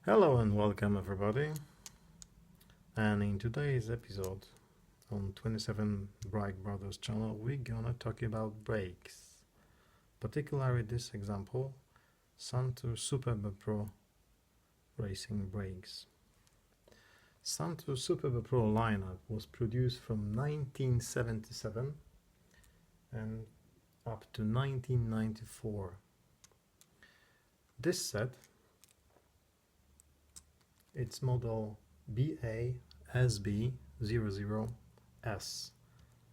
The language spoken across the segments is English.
Hello and welcome everybody, and in today's episode on 27 Bright Brothers channel we're gonna talk about brakes, particularly this example Suntour Superbe Pro racing brakes. Suntour Superbe Pro lineup was produced from 1977 and up to 1994. This set, it's model BA SB00-S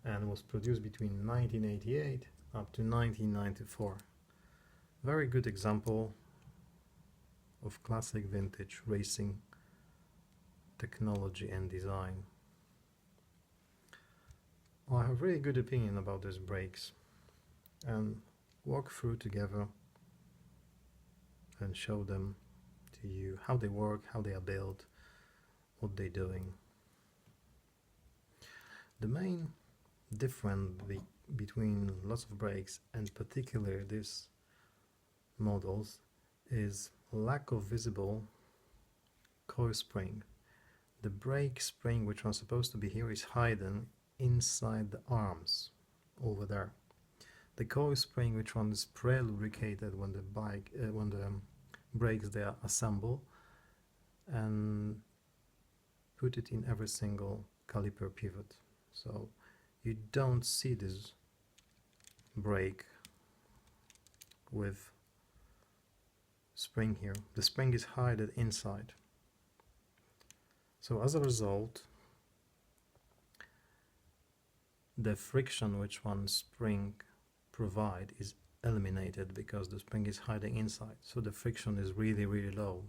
and was produced between 1988 up to 1994. Very good example of classic vintage racing technology and design. I have really good opinion about these brakes and walk through together and show them to you how they work, how they are built, what they're doing. The main difference between lots of brakes and particularly these models is lack of visible coil spring. The brake spring which was supposed to be here is hidden inside the arms over there. The coil spring which one is pre-lubricated when the brakes they are assembled and put it in every single caliper pivot, so you don't see this brake with spring here. The spring is hidden inside, so as a result the friction which one spring provide is eliminated because the spring is hiding inside, so the friction is really low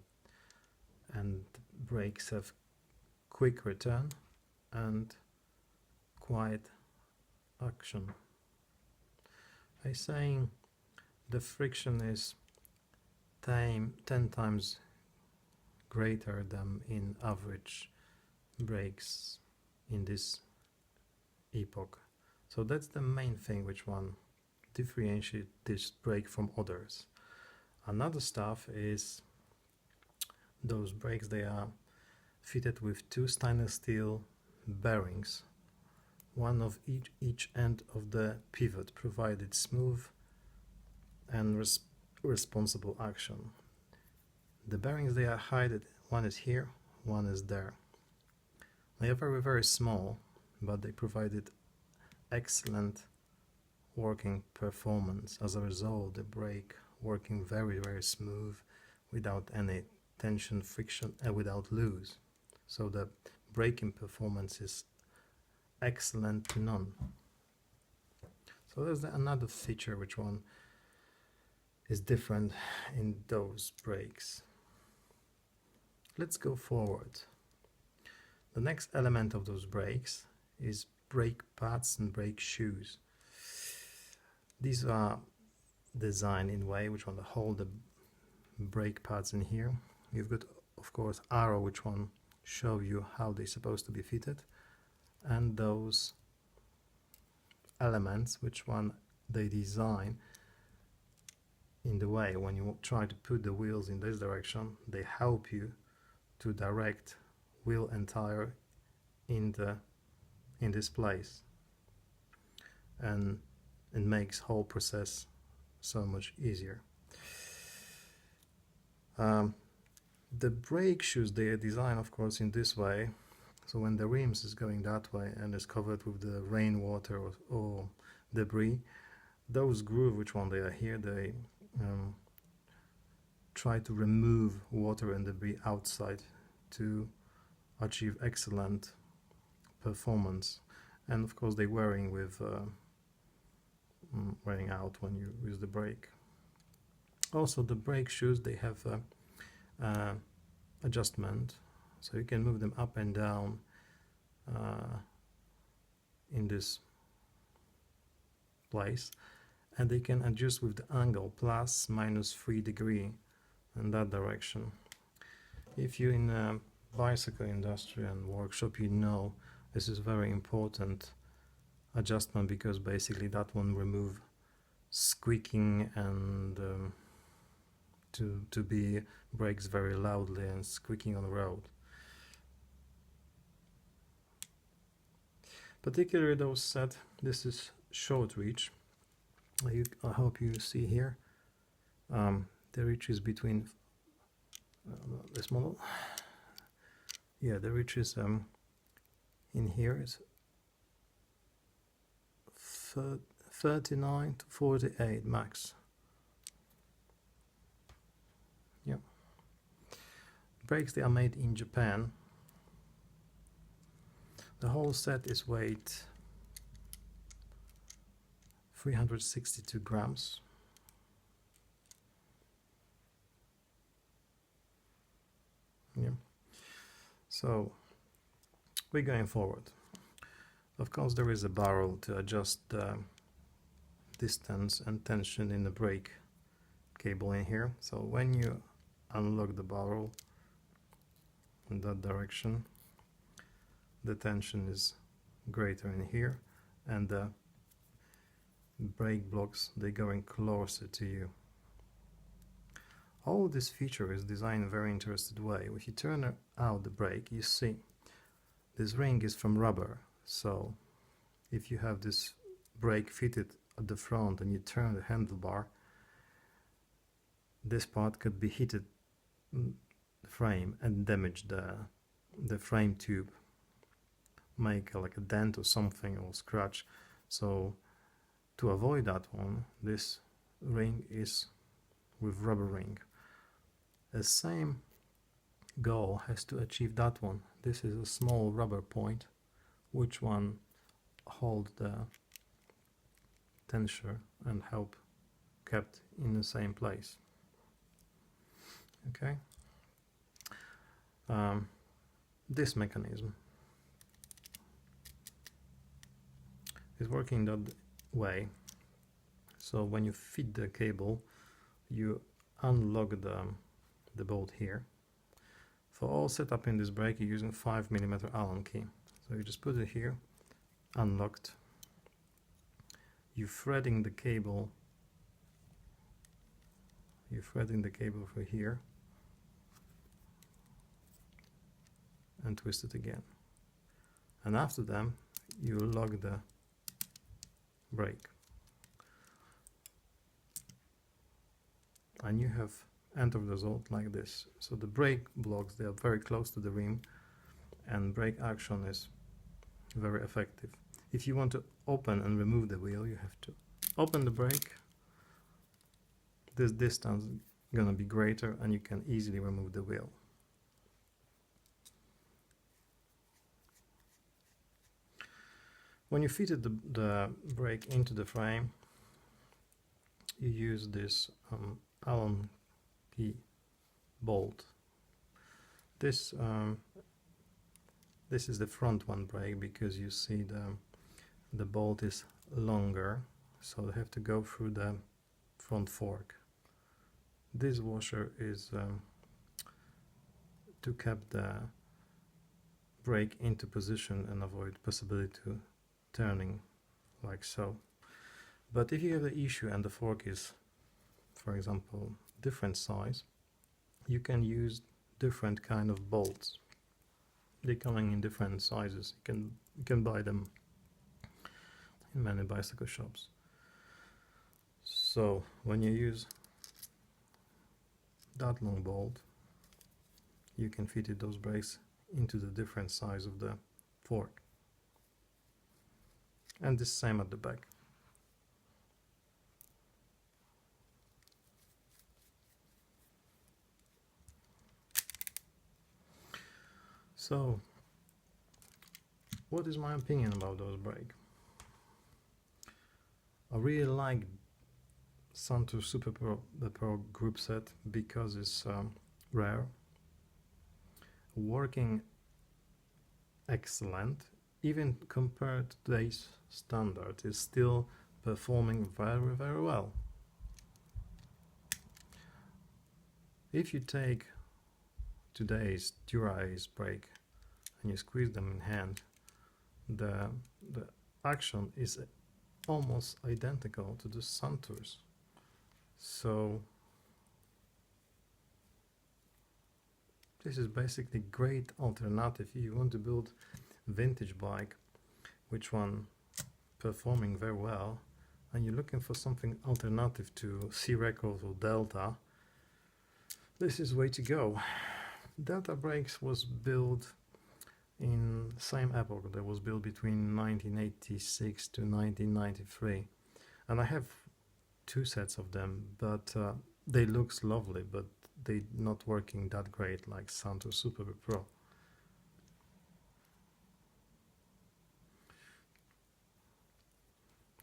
and brakes have quick return and quiet action. I'm saying the friction is 10 times greater than in average brakes in this epoch, so that's the main thing which one differentiate this brake from others. Another stuff is those brakes, they are fitted with two stainless steel bearings, one of each end of the pivot, provided smooth and responsible action. The bearings, they are hidden, one is here, one is there. They are very small, but they provided excellent working performance. As a result, the brake working very smooth without any tension, friction, and without loose. So the braking performance is excellent to none. So there's another feature which one is different in those brakes. Let's go forward. The next element of those brakes is brake pads and brake shoes. These are designed in a way which want to hold the brake pads in here. You've got, of course, arrow which one show you how they're supposed to be fitted, and those elements which one they design in the way when you try to put the wheels in this direction, they help you to direct wheel and tire in this place, and it makes whole process so much easier. The brake shoes, they are designed of course in this way, so when the rims is going that way and is covered with the rainwater or debris, those grooves which one they are here, they try to remove water and debris outside to achieve excellent performance. And of course they're wearing out when you use the brake. Also the brake shoes, they have adjustment, so you can move them up and down in this place, and they can adjust with the angle ±3 degrees in that direction. If you're in a bicycle industry and workshop, you know this is very important adjustment, because basically that one remove squeaking and to be brakes very loudly and squeaking on the road. Particularly those set, this is short reach. I hope you see here. The reach is between this model. Yeah, the reach is in here is 39 to 48 max. Yeah. Brakes, they are made in Japan. The whole set is weight 362 grams. Yeah. So we're going forward. Of course, there is a barrel to adjust the distance and tension in the brake cable in here. So when you unlock the barrel in that direction, the tension is greater in here, and the brake blocks, they're going closer to you. All this feature is designed in a very interesting way. If you turn out the brake, you see this ring is from rubber. So if you have this brake fitted at the front and you turn the handlebar, this part could be hit the frame and damage the frame tube, make like a dent or something, or scratch. So to avoid that one, this ring is with rubber ring. The same goal has to achieve that one. This is a small rubber point, which one hold the tensure and help kept in the same place. Okay. This mechanism is working that way. So when you fit the cable, you unlock the bolt here. For all setup in this brake, you're using 5mm Allen key. So you just put it here, unlocked. You're threading the cable. You're threading the cable for here and twist it again. And after them, you lock the brake. And you have end of the result like this. So the brake blocks, they are very close to the rim, and brake action is very effective. If you want to open and remove the wheel, you have to open the brake. This distance is gonna be greater and you can easily remove the wheel. When you fitted the brake into the frame, you use this Allen key bolt. This is the front one brake, because you see the bolt is longer, so they have to go through the front fork. This washer is to keep the brake into position and avoid possibility to turning like so. But if you have the issue and the fork is, for example, different size, you can use different kind of bolts. They're coming in different sizes. You can buy them in many bicycle shops. So when you use that long bolt, you can fit those brakes into the different size of the fork. And the same at the back. So, what is my opinion about those brakes? I really like Suntour Superbe, the Pro group set, because it's rare, working excellent, even compared to today's standard, is still performing very, very well. If you take today's Dura-Ace brake and you squeeze them in hand, the action is almost identical to the Suntours. So This is basically great alternative if you want to build vintage bike, which one performing very well, and you're looking for something alternative to C-Records or Delta. This is way to go. Delta brakes was built in same epoch. That was built between 1986 to 1993, and I have two sets of them, but they looks lovely, but they not working that great like Suntour Superbe Pro.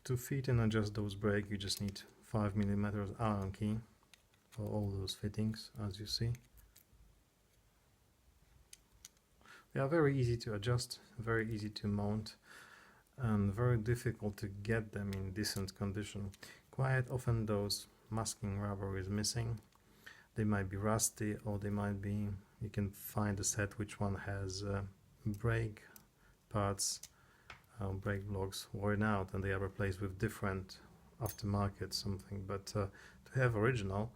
To fit and adjust those brakes, you just need 5mm Allen key for all those fittings, as you see. They are very easy to adjust, very easy to mount, and very difficult to get them in decent condition. Quite often those masking rubber is missing. They might be rusty, or they might be, you can find a set which one has brake parts, brake blocks worn out, and they are replaced with different aftermarket something, but to have original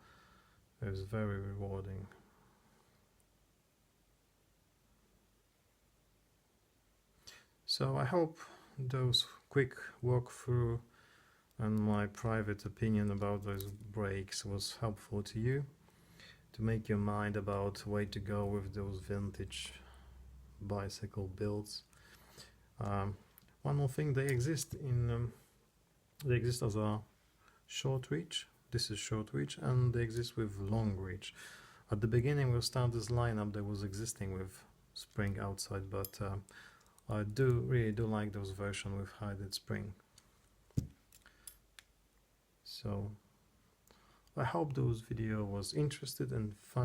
is very rewarding. So I hope those quick walkthrough and my private opinion about those brakes was helpful to you, to make your mind about way to go with those vintage bicycle builds. One more thing, they exist as a short reach. This is short reach, and they exist with long reach. At the beginning we start this lineup that was existing with spring outside, but I really do like those versions with hidden spring. So I hope those video was interesting and funny.